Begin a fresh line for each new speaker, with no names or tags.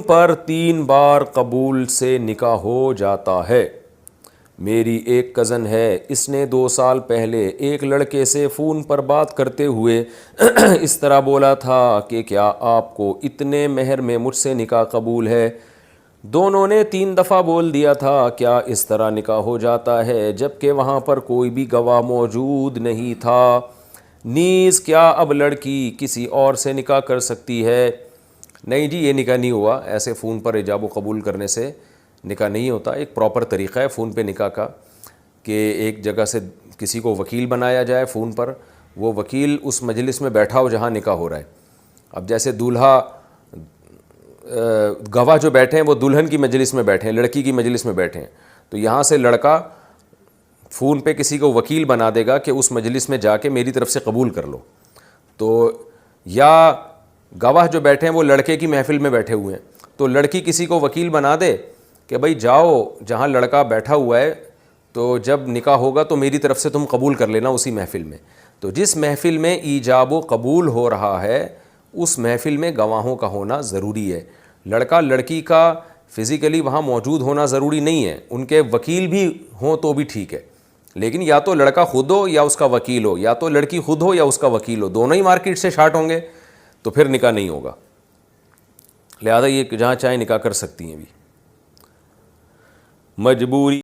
پر 3 بار قبول سے نکاح ہو جاتا ہے۔ میری ایک کزن ہے، اس نے 2 سال پہلے ایک لڑکے سے فون پر بات کرتے ہوئے اس طرح بولا تھا کہ کیا آپ کو اتنے مہر میں مجھ سے نکاح قبول ہے؟ دونوں نے 3 دفعہ بول دیا تھا۔ کیا اس طرح نکاح ہو جاتا ہے جبکہ وہاں پر کوئی بھی گواہ موجود نہیں تھا؟ نیز کیا اب لڑکی کسی اور سے نکاح کر سکتی ہے؟ نہیں جی، یہ نکاح نہیں ہوا۔ ایسے فون پر ایجاب و قبول کرنے سے نکاح نہیں ہوتا۔ ایک پراپر طریقہ ہے فون پہ نکاح کا کہ ایک جگہ سے کسی کو وکیل بنایا جائے فون پر، وہ وکیل اس مجلس میں بیٹھا ہو جہاں نکاح ہو رہا ہے۔ اب جیسے دولہا گواہ جو بیٹھے ہیں وہ دلہن کی مجلس میں بیٹھے ہیں، لڑکی کی مجلس میں بیٹھے ہیں، تو یہاں سے لڑکا فون پہ کسی کو وکیل بنا دے گا کہ اس مجلس میں جا کے میری طرف سے قبول کر لو۔ تو یا گواہ جو بیٹھے ہیں وہ لڑکے کی محفل میں بیٹھے ہوئے ہیں، تو لڑکی کسی کو وکیل بنا دے کہ بھائی جاؤ جہاں لڑکا بیٹھا ہوا ہے، تو جب نکاح ہوگا تو میری طرف سے تم قبول کر لینا اسی محفل میں۔ تو جس محفل میں ایجاب و قبول ہو رہا ہے اس محفل میں گواہوں کا ہونا ضروری ہے۔ لڑکا لڑکی کا فزیکلی وہاں موجود ہونا ضروری نہیں ہے، ان کے وکیل بھی ہوں تو بھی ٹھیک ہے، لیکن یا تو لڑکا خود ہو یا اس کا وکیل ہو، یا تو لڑکی خود ہو یا اس کا وکیل ہو، دونوں ہی مارکیٹ سے شارٹ ہوں گے تو پھر نکاح نہیں ہوگا۔ لہذا یہ جہاں چاہیں نکاح کر سکتی ہیں بھی۔ مجبوری